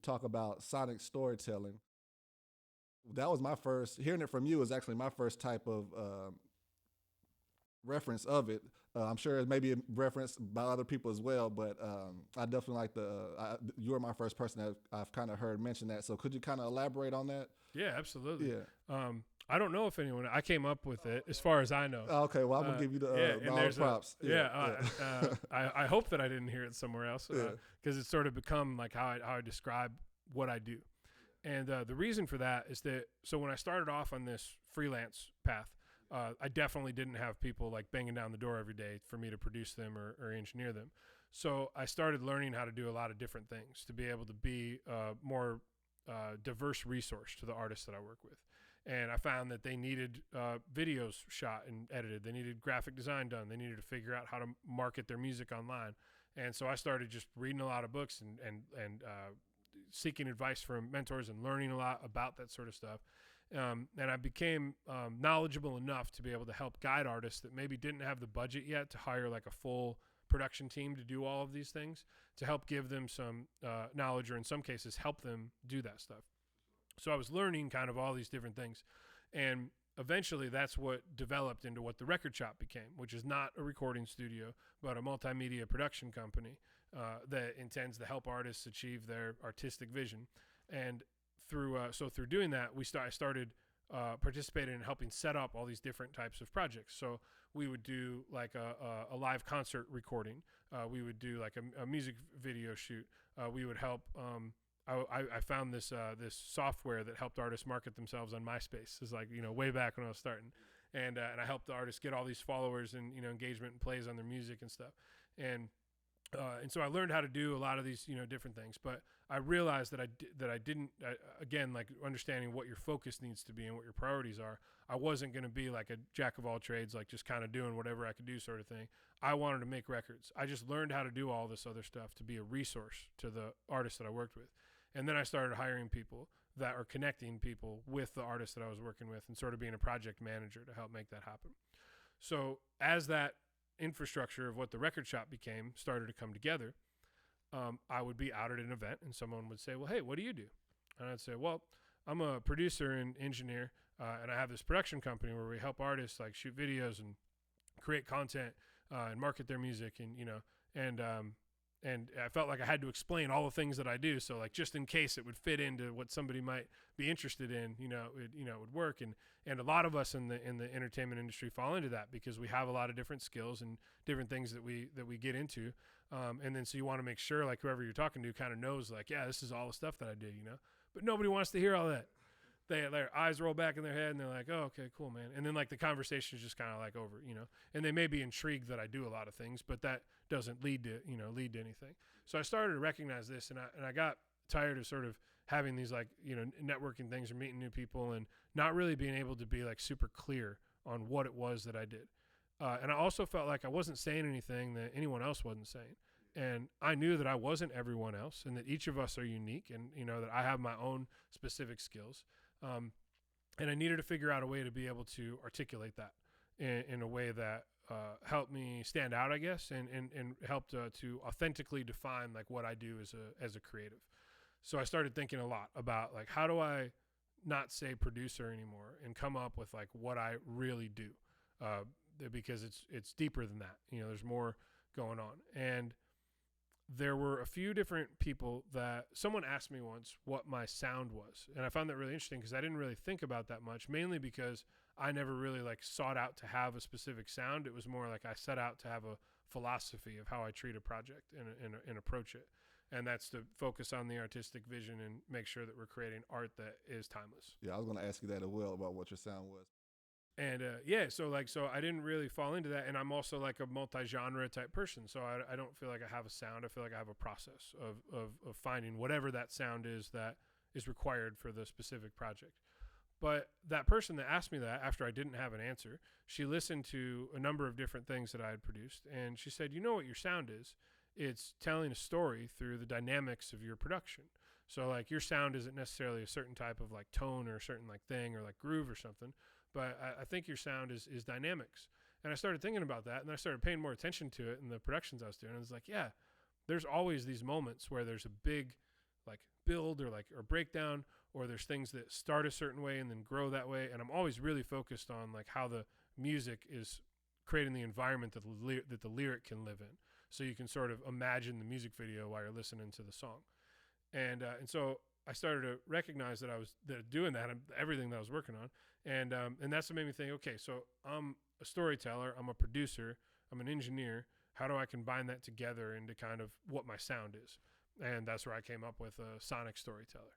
talk about sonic storytelling. That was my first, hearing it from you is actually my first type of reference of it. I'm sure it may be referenced by other people as well, but I definitely like you were my first person that I've kind of heard mention that. So could you kind of elaborate on that? Yeah, absolutely. Yeah. I don't know if I came up with it as far as I know. Okay, well, I'm going to give you the props. I hope that I didn't hear it somewhere else because it's sort of become like how I describe what I do. And the reason for that is that, so when I started off on this freelance path, I definitely didn't have people like banging down the door every day for me to produce them or engineer them. So I started learning how to do a lot of different things to be able to be a more diverse resource to the artists that I work with. And I found that they needed videos shot and edited. They needed graphic design done. They needed to figure out how to market their music online. And so I started just reading a lot of books and seeking advice from mentors and learning a lot about that sort of stuff. And I became knowledgeable enough to be able to help guide artists that maybe didn't have the budget yet to hire like a full production team to do all of these things, to help give them some knowledge, or in some cases help them do that stuff. So I was learning kind of all these different things. And eventually that's what developed into what the record shop became, which is not a recording studio, but a multimedia production company that intends to help artists achieve their artistic vision. And through doing that, I started participating in helping set up all these different types of projects. So we would do like a live concert recording. We would do like a music video shoot. We would help. I found this software that helped artists market themselves on MySpace. It's like, way back when I was starting, and I helped the artists get all these followers and engagement and plays on their music and stuff. And so I learned how to do a lot of these, different things, but I realized that I didn't, again, like understanding what your focus needs to be and what your priorities are. I wasn't going to be like a jack of all trades, like just kind of doing whatever I could do sort of thing. I wanted to make records. I just learned how to do all this other stuff to be a resource to the artists that I worked with. And then I started hiring people that are connecting people with the artists that I was working with and sort of being a project manager to help make that happen. So as that infrastructure of what the record shop became started to come together, I would be out at an event and someone would say, well, hey, what do you do? And I'd say, well, I'm a producer and engineer, and I have this production company where we help artists like shoot videos and create content and market their music, and I felt like I had to explain all the things that I do. So like, just in case it would fit into what somebody might be interested in, it would work. And a lot of us in the entertainment industry fall into that because we have a lot of different skills and different things that we get into. And then, so you want to make sure like whoever you're talking to kind of knows like, yeah, this is all the stuff that I do, but nobody wants to hear all that. Their eyes roll back in their head and they're like, oh, okay, cool, man. And then like the conversation is just kind of like over, and they may be intrigued that I do a lot of things, but that doesn't lead to anything. So I started to recognize this, and I got tired of sort of having these like, networking things or meeting new people and not really being able to be like super clear on what it was that I did. And I also felt like I wasn't saying anything that anyone else wasn't saying. And I knew that I wasn't everyone else and that each of us are unique and, that I have my own specific skills. And I needed to figure out a way to be able to articulate that in a way that helped me stand out, I guess, and helped to authentically define like what I do as a creative. So I started thinking a lot about like, how do I not say producer anymore and come up with like what I really do, because it's deeper than that. There's more going on. And there were a few different people that someone asked me once what my sound was. And I found that really interesting because I didn't really think about that much, mainly because I never really like sought out to have a specific sound. It was more like I set out to have a philosophy of how I treat a project and approach it. And that's to focus on the artistic vision and make sure that we're creating art that is timeless. Yeah, I was going to ask you that as well about what your sound was. And so I didn't really fall into that. And I'm also like a multi-genre type person. So I don't feel like I have a sound. I feel like I have a process of finding whatever that sound is that is required for the specific project. But that person that asked me that after I didn't have an answer, she listened to a number of different things that I had produced. And she said, you know what your sound is? It's telling a story through the dynamics of your production. So like your sound isn't necessarily a certain type of like tone or a certain like thing or like groove or something, but I think your sound is dynamics. And I started thinking about that, and I started paying more attention to it in the productions I was doing. I was like, yeah, there's always these moments where there's a big like build or breakdown, or there's things that start a certain way and then grow that way. And I'm always really focused on like how the music is creating the environment that the lyric can live in. So you can sort of imagine the music video while you're listening to the song. And so I started to recognize that I was doing that, everything that I was working on. And that's what made me think, okay, so I'm a storyteller, I'm a producer, I'm an engineer. How do I combine that together into kind of what my sound is? And that's where I came up with a sonic storyteller.